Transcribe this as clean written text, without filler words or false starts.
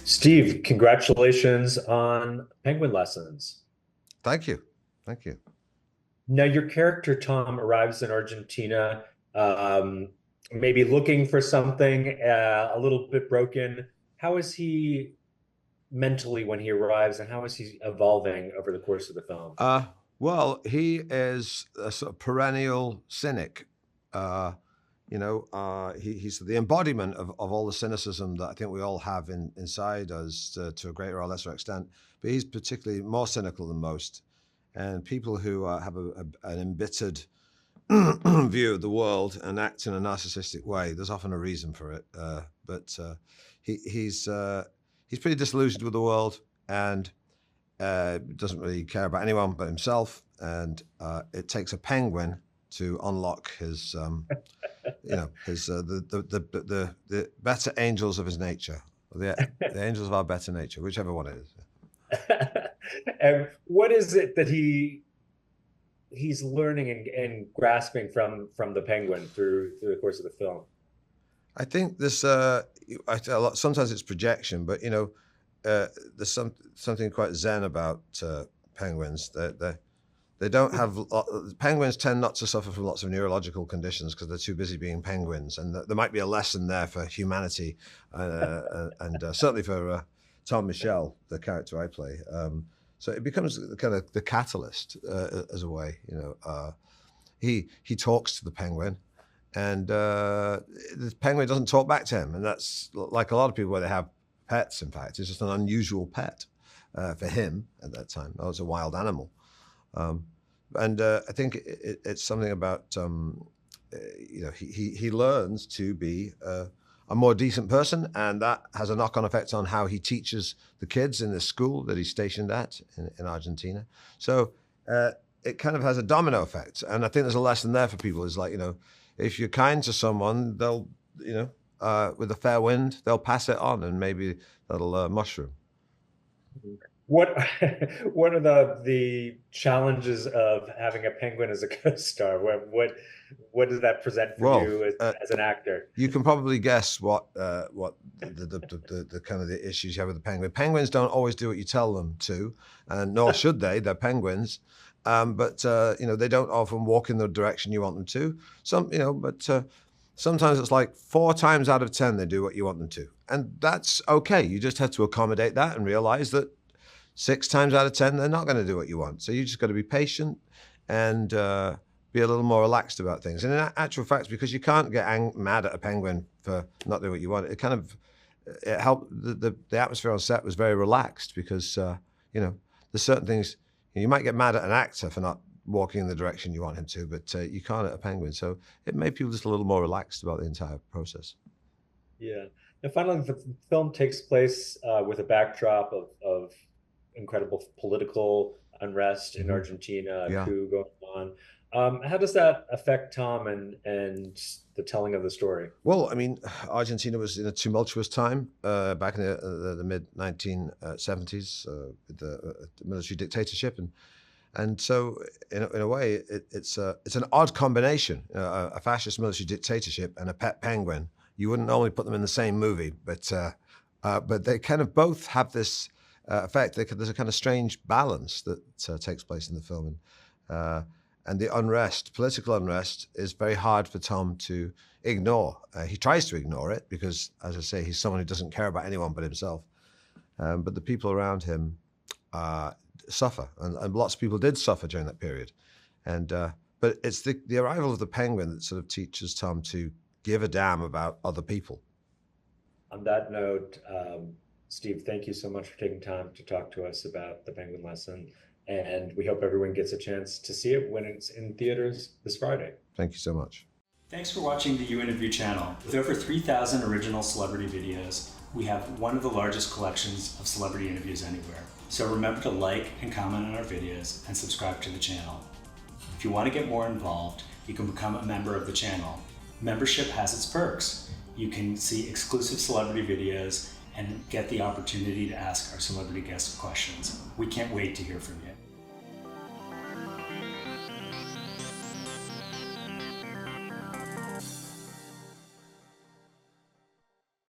Steve, congratulations on Penguin Lessons. Thank you. Thank you. Now, your character Tom arrives in Argentina, um, maybe looking for something, a little bit broken. How is he mentally when he arrives, and how is he evolving over the course of the film? Uh, well, he is a sort of perennial cynic. Uh, he's the embodiment of all the cynicism that I think we all have inside us to a greater or lesser extent. But he's particularly more cynical than most. And people who have an embittered view of the world and act in a narcissistic way, there's often a reason for it. But he's pretty disillusioned with the world and doesn't really care about anyone but himself. And it takes a penguin to unlock his, his the better angels of his nature, or the angels of our better nature, whichever one it is. And what is it that he's learning and grasping from the penguin through the course of the film? I think this. Sometimes it's projection, but there's something quite zen about penguins. They don't have. Penguins tend not to suffer from lots of neurological conditions because they're too busy being penguins, and there might be a lesson there for humanity, and certainly for Tom Michel, the character I play. So it becomes kind of the catalyst as a way. He talks to the penguin, and the penguin doesn't talk back to him, and that's like a lot of people where they have pets. In fact, it's just an unusual pet for him at that time. That was a wild animal, and I think it's something about he learns to be a more decent person, and that has a knock-on effect on how he teaches the kids in the school that he's stationed at in Argentina. So it kind of has a domino effect, and I think there's a lesson there for people. Is like, if you're kind to someone, they'll, with a fair wind, they'll pass it on, and maybe that'll mushroom. What what are the challenges of having a penguin as a co-star? What does that present for you as an actor? You can probably guess what the kind of the issues you have with the penguin. Penguins don't always do what you tell them to, and nor should they. They're penguins, but they don't often walk in the direction you want them to. Sometimes it's like 4 times out of 10 they do what you want them to, and that's okay. You just have to accommodate that and realize that 6 times out of 10 they're not going to do what you want. So you just got to be patient and be a little more relaxed about things. And in actual fact, because you can't get mad at a penguin for not doing what you want, it helped. The atmosphere on set was very relaxed because there's certain things you might get mad at an actor for not walking in the direction you want him to, but you can't at a penguin. So it made people just a little more relaxed about the entire process. Yeah. And finally, the film takes place with a backdrop of incredible political unrest in Argentina, a coup going on. How does that affect Tom and the telling of the story? Well, I mean, Argentina was in a tumultuous time back in the mid 1970s with the military dictatorship, and so in a way, it's an odd combination: a fascist military dictatorship and a pet penguin. You wouldn't normally put them in the same movie, but they kind of both have this effect. There's a kind of strange balance that takes place in the film. And the unrest, political unrest, is very hard for Tom to ignore. He tries to ignore it because, as I say, he's someone who doesn't care about anyone but himself. But the people around him suffer, and lots of people did suffer during that period. But it's the arrival of the penguin that sort of teaches Tom to give a damn about other people. On that note, Steve, thank you so much for taking time to talk to us about The Penguin Lesson. And we hope everyone gets a chance to see it when it's in theaters this Friday. Thank you so much. Thanks for watching the You Interview channel. With over 3,000 original celebrity videos, we have one of the largest collections of celebrity interviews anywhere. So remember to like and comment on our videos and subscribe to the channel. If you want to get more involved, you can become a member of the channel. Membership has its perks. You can see exclusive celebrity videos and get the opportunity to ask our celebrity guests questions. We can't wait to hear from you.